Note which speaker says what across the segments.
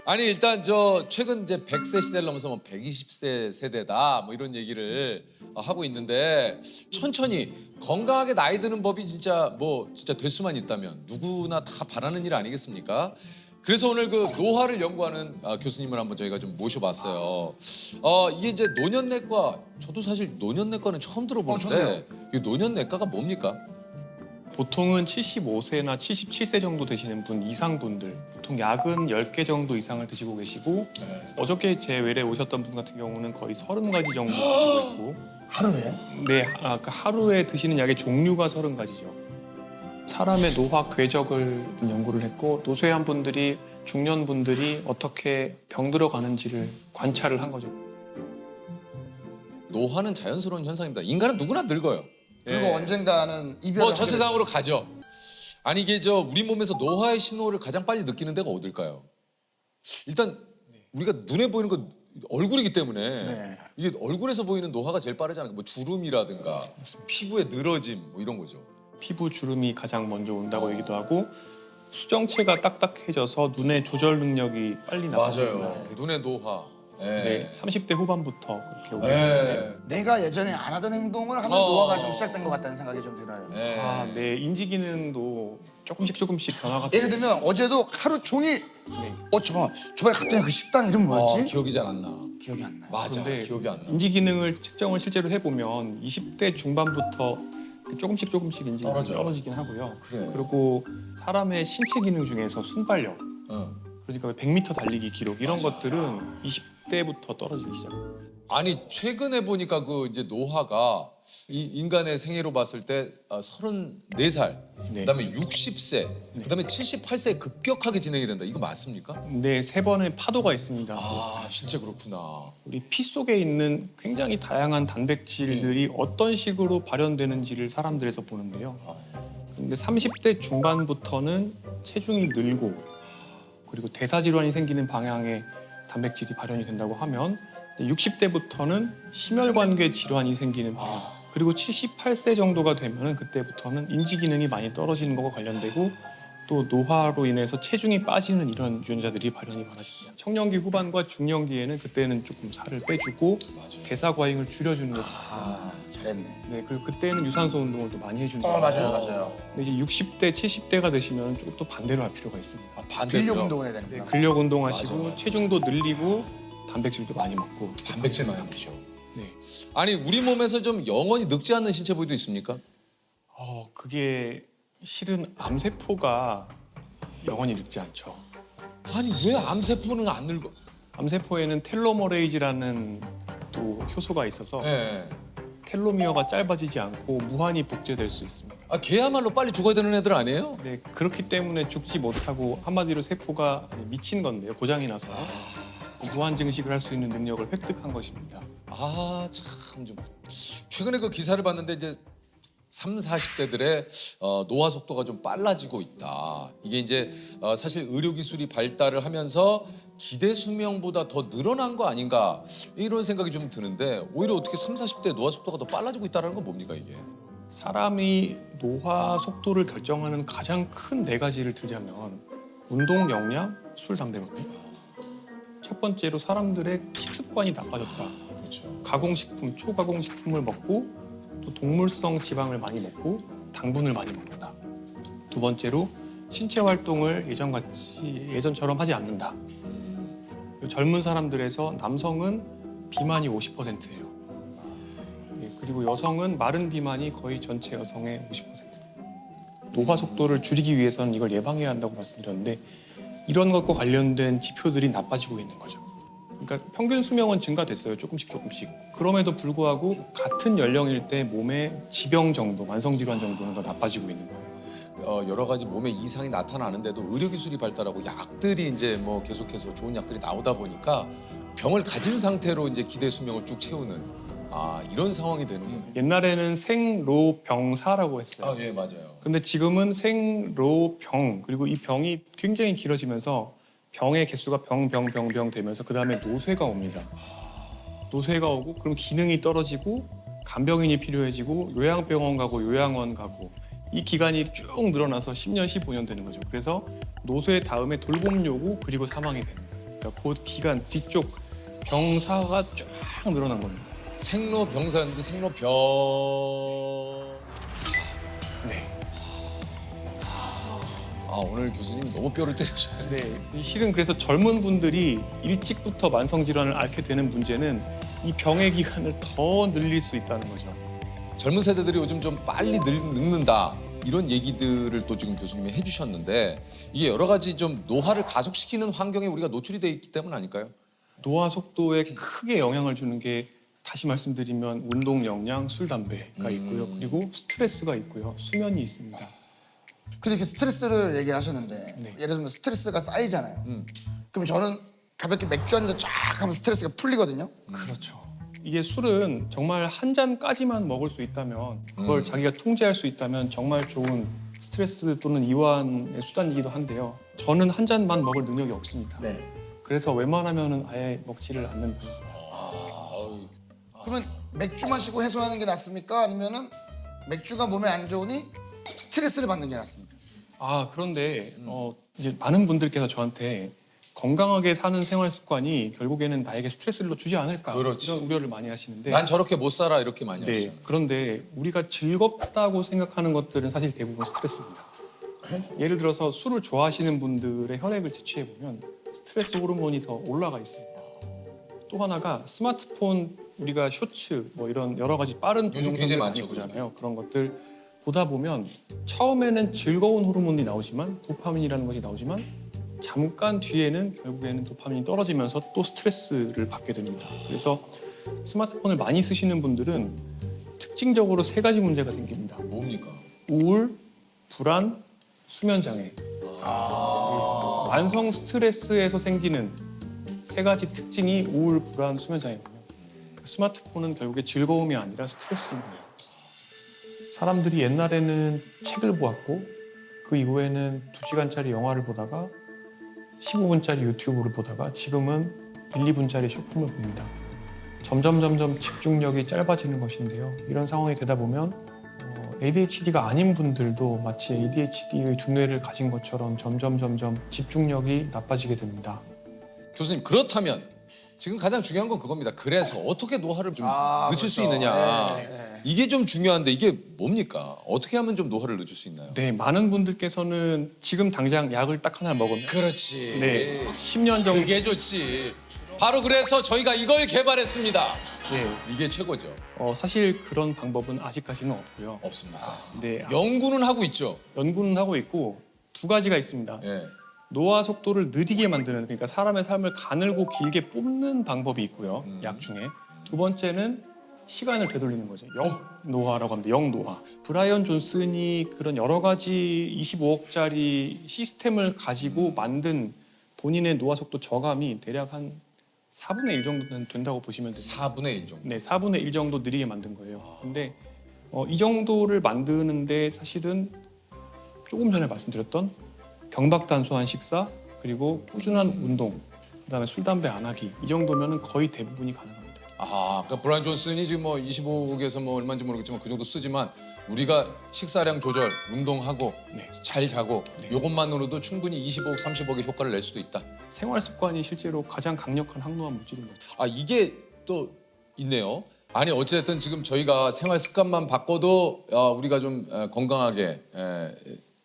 Speaker 1: 아니 일단 저 최근 이제 100세 시대를 넘어서 뭐 120세 세대다 뭐 이런 얘기를 하고 있는데 천천히 건강하게 나이 드는 법이 진짜 될 수만 있다면 누구나 다 바라는 일 아니겠습니까? 그래서 오늘 그 노화를 연구하는 교수님을 한번 저희가 좀 모셔봤어요. 이게 이제 노년내과, 저도 사실 노년내과는 처음 들어보는데 이 노년내과가 뭡니까?
Speaker 2: 보통은 75세나 77세 정도 되시는 분 이상 분들, 보통 약은 10개 정도 이상을 드시고 계시고 어저께 제 외래 오셨던 분 같은 경우는 거의 30가지 정도 드시고 있고
Speaker 3: 하루에?
Speaker 2: 네, 그 하루에 드시는 약의 종류가 30가지죠. 사람의 노화 궤적을 연구를 했고 노쇠한 분들이, 중년분들이 어떻게 병들어 가는지를 관찰을 한 거죠.
Speaker 1: 노화는 자연스러운 현상입니다. 인간은 누구나 늙어요.
Speaker 3: 그리고
Speaker 1: 예.
Speaker 3: 언젠가는 이별을
Speaker 1: 뭐 저
Speaker 3: 하게
Speaker 1: 세상으로 가죠. 아니 이게 우리 몸에서 노화의 신호를 가장 빨리 느끼는 데가 어딜까요? 일단 우리가 눈에 보이는 건 얼굴이기 때문에
Speaker 3: 네.
Speaker 1: 이게 얼굴에서 보이는 노화가 제일 빠르잖아요. 뭐 주름이라든가 피부의 늘어짐 뭐 이런 거죠.
Speaker 2: 피부 주름이 가장 먼저 온다고 얘기도 하고 수정체가 딱딱해져서 눈의 조절 능력이 빨리 나아집니다.
Speaker 1: 눈의 노화. 예.
Speaker 2: 네, 30대 후반부터 그렇게 오게
Speaker 1: 예.
Speaker 2: 되는데
Speaker 3: 내가 예전에 안 하던 행동을 하면 노화가 좀 시작된 것 같다는 생각이 좀 들어요.
Speaker 1: 예.
Speaker 2: 네, 인지 기능도 조금씩 변화가
Speaker 3: 예를 들면 어제도 하루 종일
Speaker 2: 네.
Speaker 3: 저번에 갔더니 그 식당 이름 뭐였지?
Speaker 1: 기억이 잘 안 나.
Speaker 3: 기억이 안 나요.
Speaker 1: 맞아.
Speaker 2: 근데
Speaker 1: 기억이 안 나.
Speaker 2: 인지 기능을 측정을 실제로 해보면 20대 중반부터 조금씩 인지 기능이
Speaker 1: 떨어져요.
Speaker 2: 떨어지긴 하고요.
Speaker 1: 그래.
Speaker 2: 그리고 사람의 신체 기능 중에서 순발력, 그러니까 100m 달리기 기록 이런 것들은 20대부터 떨어지기 시작해요.
Speaker 1: 아니 최근에 보니까 그 이제 노화가 이 인간의 생애로 봤을 때 34살,
Speaker 2: 네.
Speaker 1: 그다음에 60세, 그다음에 78세에 급격하게 진행이 된다. 이거 맞습니까?
Speaker 2: 네, 3번의 파도가 있습니다.
Speaker 1: 아 실제 그렇구나.
Speaker 2: 우리 피 속에 있는 굉장히 다양한 단백질들이 어떤 식으로 발현되는지를 사람들에서 보는데요. 근데 30대 중반부터는 체중이 늘고 그리고 대사질환이 생기는 방향의 단백질이 발현이 된다고 하면 60대부터는 심혈관계 질환이 생기는 방향 그리고 78세 정도가 되면 그때부터는 인지 기능이 많이 떨어지는 것과 관련되고 또 노화로 인해서 체중이 빠지는 이런 유전자들이 발현이 많아집니다. 청년기 후반과 중년기에는 그때는 조금 살을 빼주고 대사 과잉을 줄여주는 게 좋고
Speaker 3: 잘했네.
Speaker 2: 네, 그리고 그때는 유산소 운동을 또 많이 해주는 게
Speaker 3: 맞아요.
Speaker 2: 근데 이제 60대, 70대가 되시면 조금 또 반대로 할 필요가 있습니다.
Speaker 1: 반대로.
Speaker 3: 근력 운동을 해야
Speaker 2: 네,
Speaker 3: 되는구나.
Speaker 2: 근력 운동하시고
Speaker 1: 맞아.
Speaker 2: 체중도 늘리고 단백질도 많이 먹고
Speaker 1: 단백질 많이 먹죠.
Speaker 2: 네.
Speaker 1: 아니 우리 몸에서 좀 영원히 늙지 않는 신체 부위도 있습니까?
Speaker 2: 그게 실은 암세포가 영원히 늙지 않죠.
Speaker 1: 아니 왜 암세포는 안 늙어?
Speaker 2: 암세포에는 텔로머레이즈라는 또 효소가 있어서
Speaker 1: 예.
Speaker 2: 텔로미어가 짧아지지 않고 무한히 복제될 수 있습니다.
Speaker 1: 걔야말로 빨리 죽어야 되는 애들 아니에요?
Speaker 2: 네, 그렇기 때문에 죽지 못하고 한마디로 세포가 미친 건데요. 고장이 나서 무한 증식을 할 수 있는 능력을 획득한 것입니다.
Speaker 1: 참 좀 최근에 그 기사를 봤는데 이제 30, 40대들의 노화 속도가 좀 빨라지고 있다. 이게 이제 사실 의료 기술이 발달을 하면서 기대 수명보다 더 늘어난 거 아닌가 이런 생각이 좀 드는데 오히려 어떻게 30, 40대 노화 속도가 더 빨라지고 있다는 건 뭡니까 이게?
Speaker 2: 사람이 노화 속도를 결정하는 가장 큰 4가지를 들자면 운동, 영양, 술, 담배거든요. 첫 번째로 사람들의 식습관이 나빠졌다.
Speaker 1: 그렇죠.
Speaker 2: 가공식품, 초가공식품을 먹고 또 동물성 지방을 많이 먹고 당분을 많이 먹는다. 두 번째로 신체 활동을 예전처럼 하지 않는다. 젊은 사람들에서 남성은 비만이 50%예요. 그리고 여성은 마른 비만이 거의 전체 여성의 50%예요. 노화 속도를 줄이기 위해서는 이걸 예방해야 한다고 말씀드렸는데 이런 것과 관련된 지표들이 나빠지고 있는 거죠. 그러니까 평균 수명은 증가됐어요. 조금씩. 그럼에도 불구하고 같은 연령일 때 몸의 지병 정도, 만성 질환 정도는 더 나빠지고 있는 거예요.
Speaker 1: 여러 가지 몸에 이상이 나타나는데도 의료 기술이 발달하고 약들이 이제 뭐 계속해서 좋은 약들이 나오다 보니까 병을 가진 상태로 이제 기대 수명을 쭉 채우는 이런 상황이 되는군요.
Speaker 2: 옛날에는 생로병사라고 했어요.
Speaker 1: 예 맞아요.
Speaker 2: 근데 지금은 생로병 그리고 이 병이 굉장히 길어지면서 병의 개수가 병 되면서 그 다음에 노쇠가 옵니다. 노쇠가 오고 그럼 기능이 떨어지고 간병인이 필요해지고 요양병원 가고 요양원 가고 이 기간이 쭉 늘어나서 10년, 15년 되는 거죠. 그래서 노쇠 다음에 돌봄 요구 그리고 사망이 됩니다. 그러니까 겁니다. 곧 기간 뒤쪽 병사가 쫙 늘어난 겁니다.
Speaker 1: 생로병사인데 생로병.
Speaker 2: 네.
Speaker 1: 아 오늘 교수님 너무 뼈를 때리셔요.
Speaker 2: 네, 실은 그래서 젊은 분들이 일찍부터 만성 질환을 앓게 되는 문제는 이 병의 기간을 더 늘릴 수 있다는 거죠.
Speaker 1: 젊은 세대들이 요즘 좀 빨리 늙는다 이런 얘기들을 또 지금 교수님이 해주셨는데 이게 여러 가지 좀 노화를 가속시키는 환경에 우리가 노출이 돼 있기 때문 아닐까요?
Speaker 2: 노화 속도에 크게 영향을 주는 게 다시 말씀드리면 운동 역량, 술, 담배가 있고요. 그리고 스트레스가 있고요. 수면이 있습니다.
Speaker 3: 근데 그 스트레스를 얘기하셨는데
Speaker 2: 네.
Speaker 3: 예를 들면 스트레스가 쌓이잖아요. 그럼 저는 가볍게 맥주 한 잔 쫙 하면 스트레스가 풀리거든요.
Speaker 2: 그렇죠. 이게 술은 정말 한 잔까지만 먹을 수 있다면 그걸 자기가 통제할 수 있다면 정말 좋은 스트레스 또는 이완의 수단이기도 한데요. 저는 한 잔만 먹을 능력이 없습니다.
Speaker 3: 네.
Speaker 2: 그래서 웬만하면 아예 먹지를 않는 편입니다.
Speaker 3: 그러면 맥주 마시고 해소하는 게 낫습니까? 아니면은 맥주가 몸에 안 좋으니 스트레스를 받는 게 낫습니까?
Speaker 2: 아 그런데 이제 많은 분들께서 저한테 건강하게 사는 생활 습관이 결국에는 나에게 스트레스를 주지 않을까
Speaker 1: 그렇지.
Speaker 2: 이런 우려를 많이 하시는데
Speaker 1: 난 저렇게 못 살아 이렇게 많이
Speaker 2: 네,
Speaker 1: 하시잖아요.
Speaker 2: 그런데 우리가 즐겁다고 생각하는 것들은 사실 대부분 스트레스입니다. 예를 들어서 술을 좋아하시는 분들의 혈액을 채취해 보면 스트레스 호르몬이 더 올라가 있습니다. 또 하나가 스마트폰 우리가 쇼츠 뭐 이런 여러 가지 빠른
Speaker 1: 요즘
Speaker 2: 동영상들
Speaker 1: 굉장히
Speaker 2: 많이
Speaker 1: 많죠,
Speaker 2: 보잖아요. 그런 것들 보다 보면 처음에는 즐거운 호르몬이 나오지만 도파민이라는 것이 나오지만 잠깐 뒤에는 결국에는 도파민이 떨어지면서 또 스트레스를 받게 됩니다. 그래서 스마트폰을 많이 쓰시는 분들은 특징적으로 세 가지 문제가 생깁니다.
Speaker 1: 뭡니까?
Speaker 2: 우울, 불안, 수면 장애. 만성 스트레스에서 생기는 세 가지 특징이 우울, 불안, 수면 장애거든요. 스마트폰은 결국에 즐거움이 아니라 스트레스인 거예요. 사람들이 옛날에는 책을 보았고 그 이후에는 2시간짜리 영화를 보다가 15분짜리 유튜브를 보다가 지금은 1, 2분짜리 쇼폼을 봅니다. 점점 집중력이 짧아지는 것인데요. 이런 상황이 되다 보면 ADHD가 아닌 분들도 마치 ADHD의 두뇌를 가진 것처럼 점점 집중력이 나빠지게 됩니다.
Speaker 1: 교수님 그렇다면 지금 가장 중요한 건 그겁니다. 그래서 어떻게 노화를 좀 늦출 수
Speaker 3: 그렇죠.
Speaker 1: 있느냐.
Speaker 3: 네.
Speaker 1: 이게 좀 중요한데 이게 뭡니까? 어떻게 하면 좀 노화를 늦출 수 있나요?
Speaker 2: 네, 많은 분들께서는 지금 당장 약을 딱 하나 먹으면
Speaker 1: 그렇지.
Speaker 2: 네, 10년 정도
Speaker 1: 그게 좋지. 바로 그래서 저희가 이걸 개발했습니다.
Speaker 2: 네,
Speaker 1: 이게 최고죠.
Speaker 2: 사실 그런 방법은 아직까지는 없고요.
Speaker 1: 없습니까?
Speaker 2: 네,
Speaker 1: 연구는 하고 있죠.
Speaker 2: 연구는 하고 있고 두 가지가 있습니다.
Speaker 1: 예.
Speaker 2: 노화 속도를 느리게 만드는 그러니까 사람의 삶을 가늘고 길게 뽑는 방법이 있고요. 약 중에 두 번째는 시간을 되돌리는 거죠. 영노화라고 합니다. 영노화. 브라이언 존슨이 그런 여러 가지 25억짜리 시스템을 가지고 만든 본인의 노화 속도 저감이 대략 한 4분의 1 정도는 된다고 보시면 됩니다.
Speaker 1: 4분의 1 정도.
Speaker 2: 네, 4분의 1 정도 느리게 만든 거예요. 근데 이 정도를 만드는데 사실은 조금 전에 말씀드렸던 경박단소한 식사 그리고 꾸준한 운동 그다음에 술 담배 안 하기 이 정도면은 거의 대부분이 가능합니다.
Speaker 1: 아, 그러니까 브라이언 존슨이 지금 뭐 25억에서 뭐 얼마인지 모르겠지만 그 정도 쓰지만 우리가 식사량 조절, 운동하고
Speaker 2: 네.
Speaker 1: 잘 자고 요것만으로도 충분히 25억, 30억의 효과를 낼 수도 있다.
Speaker 2: 생활 습관이 실제로 가장 강력한 항노화 물질인 거죠.
Speaker 1: 아, 이게 또 있네요. 아니 어쨌든 지금 저희가 생활 습관만 바꿔도 우리가 좀 건강하게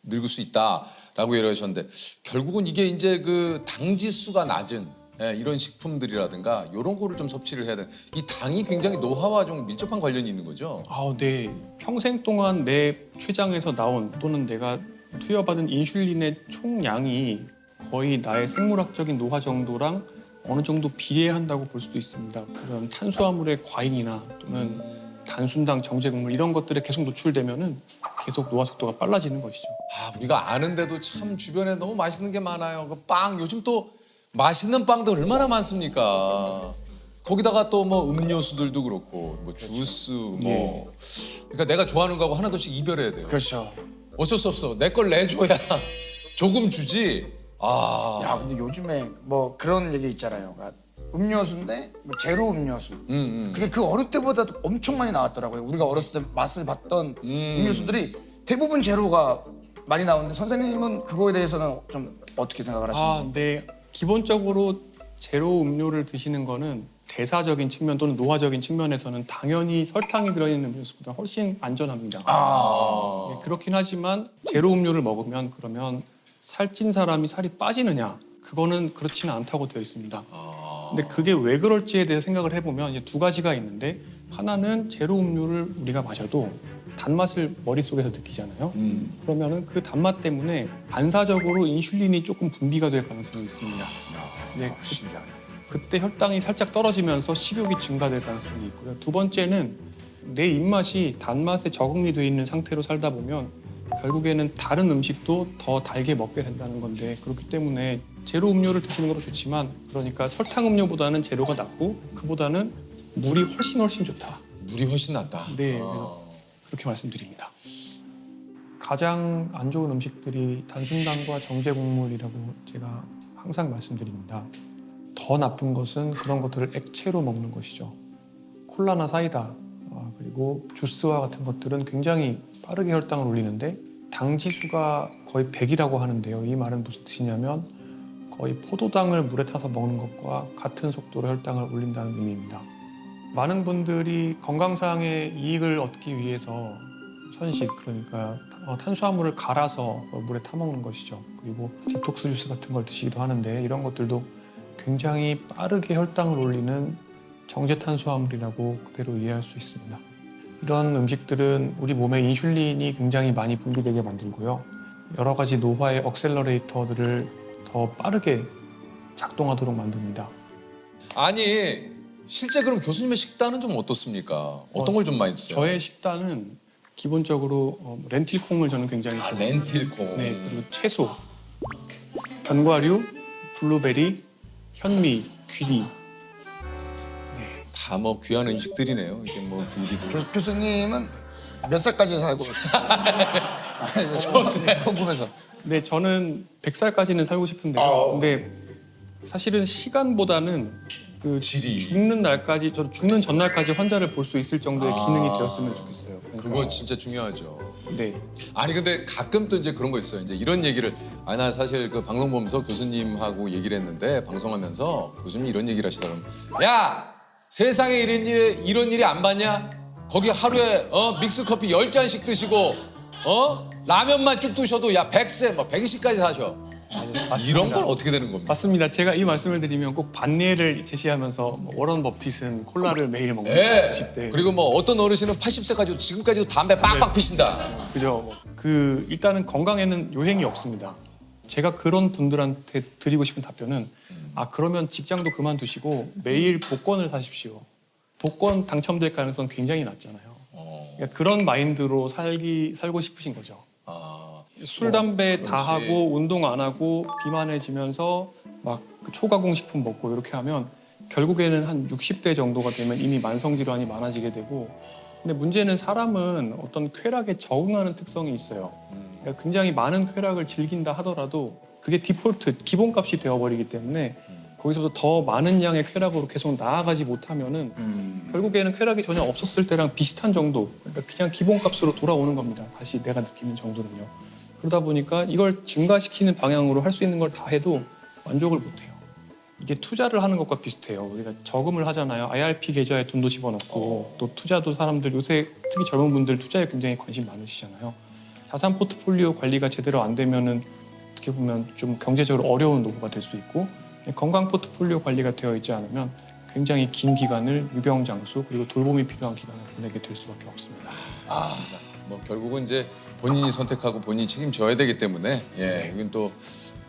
Speaker 1: 늙을 수 있다라고 얘기하셨는데 결국은 이게 이제 그 당 지수가 낮은 이런 식품들이라든가 이런 거를 좀 섭취를 해야 돼. 이 당이 굉장히 노화와 좀 밀접한 관련이 있는 거죠.
Speaker 2: 네. 평생 동안 내 췌장에서 나온 또는 내가 투여받은 인슐린의 총량이 거의 나의 생물학적인 노화 정도랑 어느 정도 비례한다고 볼 수도 있습니다. 그런 탄수화물의 과잉이나 또는 단순당, 정제국물 이런 것들에 계속 노출되면은 계속 노화 속도가 빨라지는 것이죠.
Speaker 1: 아, 우리가 아는데도 참 주변에 너무 맛있는 게 많아요. 그 빵 요즘 또 맛있는 빵도 얼마나 많습니까? 거기다가 또 뭐 음료수들도 그렇고 뭐 주스 뭐 그러니까 내가 좋아하는 거하고 하나둘씩 이별해야 돼요.
Speaker 3: 그렇죠.
Speaker 1: 어쩔 수 없어. 내 걸 내줘야 조금 주지.
Speaker 3: 야, 근데 요즘에 뭐 그런 얘기 있잖아요. 그러니까 음료수인데 뭐 제로 음료수. 그게 그 어느 때보다도 엄청 많이 나왔더라고요. 우리가 어렸을 때 맛을 봤던 음료수들이 대부분 제로가 많이 나오는데 선생님은 그거에 대해서는 좀 어떻게 생각을 하시는지?
Speaker 2: 네. 기본적으로 제로 음료를 드시는 거는 대사적인 측면 또는 노화적인 측면에서는 당연히 설탕이 들어있는 음료수보다 훨씬 안전합니다. 네, 그렇긴 하지만 제로 음료를 먹으면 그러면 살찐 사람이 살이 빠지느냐? 그거는 그렇지는 않다고 되어 있습니다. 근데 그게 왜 그럴지에 대해서 생각을 해보면 이제 두 가지가 있는데 하나는 제로 음료를 우리가 마셔도 단맛을 머릿속에서 느끼잖아요. 그러면은 그 단맛 때문에 반사적으로 인슐린이 조금 분비가 될 가능성이 있습니다. 네,
Speaker 1: 신기하네.
Speaker 2: 그때 혈당이 살짝 떨어지면서 식욕이 증가될 가능성이 있고요. 두 번째는 내 입맛이 단맛에 적응이 돼 있는 상태로 살다 보면 결국에는 다른 음식도 더 달게 먹게 된다는 건데 그렇기 때문에 제로 음료를 드시는 것도 좋지만 그러니까 설탕 음료보다는 제로가 낫고 그보다는 물이 훨씬 좋다.
Speaker 1: 물이 훨씬 낫다.
Speaker 2: 네, 그렇게 말씀드립니다. 가장 안 좋은 음식들이 단순당과 정제 곡물이라고 제가 항상 말씀드립니다. 더 나쁜 것은 그런 것들을 액체로 먹는 것이죠. 콜라나 사이다 그리고 주스와 같은 것들은 굉장히 빠르게 혈당을 올리는데 당 지수가 거의 100이라고 하는데요. 이 말은 무슨 뜻이냐면 거의 포도당을 물에 타서 먹는 것과 같은 속도로 혈당을 올린다는 의미입니다. 많은 분들이 건강상의 이익을 얻기 위해서 선식 그러니까 탄수화물을 갈아서 물에 타 먹는 것이죠. 그리고 디톡스 주스 같은 걸 드시기도 하는데 이런 것들도 굉장히 빠르게 혈당을 올리는 정제 탄수화물이라고 그대로 이해할 수 있습니다. 이런 음식들은 우리 몸에 인슐린이 굉장히 많이 분비되게 만들고요. 여러 가지 노화의 억셀러레이터들을 더 빠르게 작동하도록 만듭니다.
Speaker 1: 아니 실제 그럼 교수님의 식단은 좀 어떻습니까? 어떤 걸 좀 많이 드세요?
Speaker 2: 저의 식단은 기본적으로 렌틸콩을 저는 굉장히 좋아해요.
Speaker 1: 렌틸콩.
Speaker 2: 네, 그리고 채소, 견과류, 블루베리, 현미, 귀리.
Speaker 1: 다 뭐 귀한 음식들이네요. 이게 뭐 귀리도.
Speaker 3: 교수님은 몇 살까지 살고 궁금해서.
Speaker 2: 네, 저는 100살까지는 살고 싶은데요. 근데 사실은 시간보다는 그
Speaker 1: 질이.
Speaker 2: 죽는 날까지, 저 죽는 전날까지 환자를 볼 수 있을 정도의 기능이 되었으면 좋겠어요. 그러니까,
Speaker 1: 그거 진짜 중요하죠.
Speaker 2: 네.
Speaker 1: 아니 근데 가끔 또 이제 그런 거 있어요. 이제 이런 얘기를 나 사실 그 방송 보면서 교수님하고 얘기를 했는데 방송하면서 교수님이 이런 얘기를 하시더라고요. 야 세상에 이런 일이 안 봤냐? 거기 하루에 믹스 커피 10잔씩 드시고 라면만 쭉 드셔도 야 100세 뭐 120까지 사셔.
Speaker 2: 맞습니다.
Speaker 1: 이런 건 어떻게 되는 겁니까?
Speaker 2: 맞습니다. 제가 이 말씀을 드리면 꼭 반례를 제시하면서 뭐 워런 버핏은 콜라를 매일 먹는
Speaker 1: 네.
Speaker 2: 90대.
Speaker 1: 그리고 뭐 어떤 어르신은 80세까지도 지금까지도 담배 빡빡 피신다.
Speaker 2: 그죠. 그 일단은 건강에는 요행이 없습니다. 제가 그런 분들한테 드리고 싶은 답변은 그러면 직장도 그만두시고 매일 복권을 사십시오. 복권 당첨될 가능성 굉장히 낮잖아요. 그러니까 그런 마인드로 살고 싶으신 거죠. 술, 담배 다
Speaker 1: 그렇지.
Speaker 2: 하고 운동 안 하고 비만해지면서 막 초가공 식품 먹고 이렇게 하면 결국에는 한 60대 정도가 되면 이미 만성 질환이 많아지게 되고 근데 문제는 사람은 어떤 쾌락에 적응하는 특성이 있어요. 그러니까 굉장히 많은 쾌락을 즐긴다 하더라도 그게 디폴트, 기본값이 되어버리기 때문에 거기서부터 더 많은 양의 쾌락으로 계속 나아가지 못하면은 결국에는 쾌락이 전혀 없었을 때랑 비슷한 정도, 그러니까 그냥 기본값으로 돌아오는 겁니다. 다시 내가 느끼는 정도는요. 그러다 보니까 이걸 증가시키는 방향으로 할 수 있는 걸 다 해도 만족을 못해요. 이게 투자를 하는 것과 비슷해요. 우리가 저금을 하잖아요. IRP 계좌에 돈도 집어넣고 또 투자도 사람들 요새 특히 젊은 분들 투자에 굉장히 관심 많으시잖아요. 자산 포트폴리오 관리가 제대로 안 되면은 어떻게 보면 좀 경제적으로 어려운 노후가 될 수 있고 건강 포트폴리오 관리가 되어 있지 않으면 굉장히 긴 기간을 유병장수 그리고 돌봄이 필요한 기간을 보내게 될 수밖에 없습니다.
Speaker 1: 맞습니다. 뭐 결국은 이제 본인이 선택하고 본인이 책임져야 되기 때문에 이건 또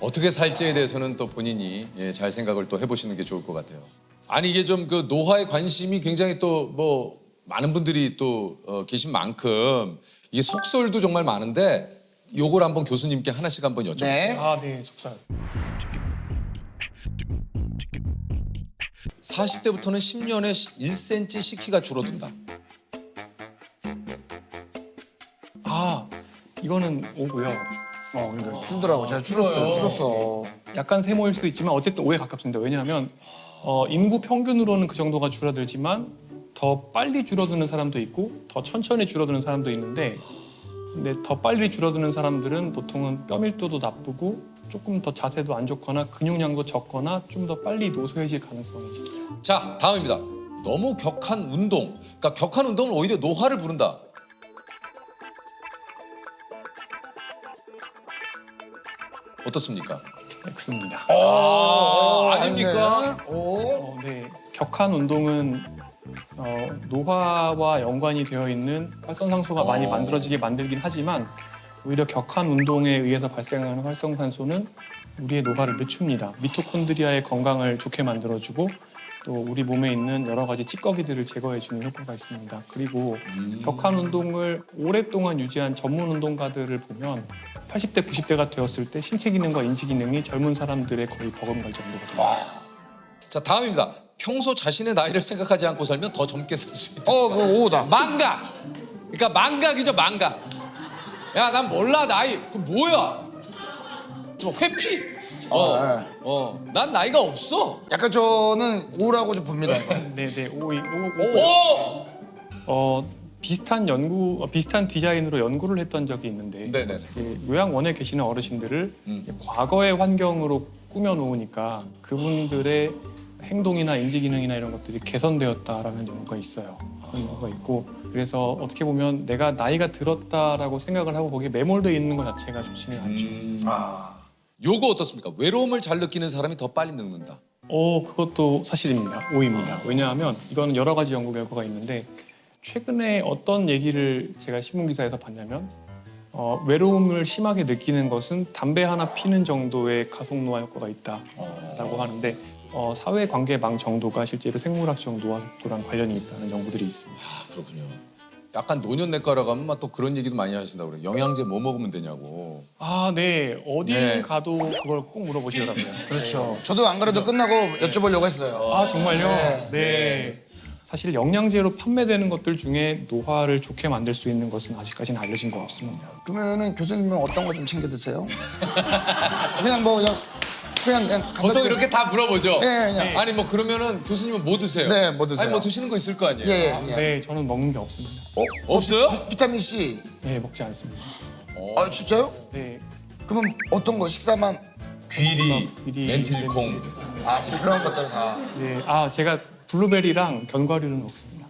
Speaker 1: 어떻게 살지에 대해서는 또 본인이 잘 생각을 또 해보시는 게 좋을 것 같아요. 아니 이게 좀 그 노화에 관심이 굉장히 또 뭐 많은 분들이 또 계신 만큼 이게 속설도 정말 많은데 요걸 한번 교수님께 하나씩 한번 여쭤볼게요.
Speaker 3: 네.
Speaker 2: 네, 속살.
Speaker 1: 40대부터는 10년에 1cm씩 키가 줄어든다.
Speaker 2: 이거는 오고요.
Speaker 3: 그러니까 줄더라고. 제가 줄었어.
Speaker 2: 약간 세모일 수 있지만 어쨌든 오에 가깝습니다. 왜냐하면 인구 평균으로는 그 정도가 줄어들지만 더 빨리 줄어드는 사람도 있고 더 천천히 줄어드는 사람도 있는데 근데 더 빨리 줄어드는 사람들은 보통은 뼈 밀도도 나쁘고 조금 더 자세도 안 좋거나 근육량도 적거나 좀 더 빨리 노쇠해질 가능성이 있어요.
Speaker 1: 자, 다음입니다. 너무 격한 운동. 그러니까 격한 운동은 오히려 노화를 부른다. 어떻습니까?
Speaker 2: X입니다.
Speaker 1: 아닙니까?
Speaker 3: 오.
Speaker 2: 네, 격한 운동은 노화와 연관이 되어 있는 활성산소가 많이 만들어지게 만들긴 하지만 오히려 격한 운동에 의해서 발생하는 활성산소는 우리의 노화를 늦춥니다. 미토콘드리아의 건강을 좋게 만들어주고 또 우리 몸에 있는 여러 가지 찌꺼기들을 제거해주는 효과가 있습니다. 그리고 격한 운동을 오랫동안 유지한 전문 운동가들을 보면 80대, 90대가 되었을 때 신체 기능과 인지 기능이 젊은 사람들의 거의 버금갈 정도거든요.
Speaker 1: 자, 다음입니다. 평소 자신의 나이를 생각하지 않고 살면 더 젊게 살 수 있다.
Speaker 3: 그거 오다.
Speaker 1: 망각. 그러니까 망각이죠, 망각. 야, 난 몰라 나이. 그 뭐야? 좀 회피. 난 나이가 없어.
Speaker 3: 약간 저는 오라고 좀 봅니다. 이거.
Speaker 2: 네,
Speaker 1: 오.
Speaker 2: 비슷한 디자인으로 연구를 했던 적이 있는데
Speaker 1: 네네네.
Speaker 2: 요양원에 계시는 어르신들을 과거의 환경으로 꾸며놓으니까 그분들의 행동이나 인지 기능이나 이런 것들이 개선되었다라는 연구가 있어요. 그런 연구가 있고 그래서 어떻게 보면 내가 나이가 들었다라고 생각을 하고 거기에 매몰되어 있는 것 자체가 좋지는 않죠.
Speaker 1: 요거 어떻습니까? 외로움을 잘 느끼는 사람이 더 빨리 늙는다.
Speaker 2: 그것도 사실입니다. 오입니다. 왜냐하면 이거는 여러 가지 연구 결과가 있는데 최근에 어떤 얘기를 제가 신문기사에서 봤냐면 외로움을 심하게 느끼는 것은 담배 하나 피는 정도의 가속노화 효과가 있다라고 하는데 사회관계망 정도가 실제로 생물학적 노화 속도랑 관련이 있다는 연구들이 있습니다.
Speaker 1: 그렇군요. 약간 노년내과라 가면 또 그런 얘기도 많이 하신다고 그래요. 영양제 뭐 먹으면 되냐고.
Speaker 2: 네. 어딜
Speaker 1: 네.
Speaker 2: 가도 그걸 꼭 물어보시더라고요.
Speaker 3: 그렇죠. 저도 안 그래도 끝나고 여쭤보려고 했어요.
Speaker 2: 정말요? 네. 사실 영양제로 판매되는 것들 중에 노화를 좋게 만들 수 있는 것은 아직까지는 알려진 거 없습니다.
Speaker 3: 그러면은 교수님은 어떤 거 좀 챙겨 드세요? 그냥
Speaker 1: 보통 이렇게 다 물어보죠.
Speaker 3: 예.
Speaker 1: 아니 뭐 그러면은 교수님은 뭐 드세요?
Speaker 3: 네, 뭐 드세요?
Speaker 1: 아니 뭐 드시는 거 있을 거 아니에요?
Speaker 3: 예.
Speaker 2: 네, 저는 먹는 게 없습니다.
Speaker 1: 없어요?
Speaker 3: 비타민 C.
Speaker 2: 네, 먹지 않습니다.
Speaker 3: 진짜요?
Speaker 2: 네,
Speaker 3: 그러면 어떤 거 식사만?
Speaker 1: 귀리,
Speaker 2: 귀리,
Speaker 1: 렌틸콩.
Speaker 3: 그런 것들 다.
Speaker 2: 네, 제가 블루베리랑 견과류는 먹습니다.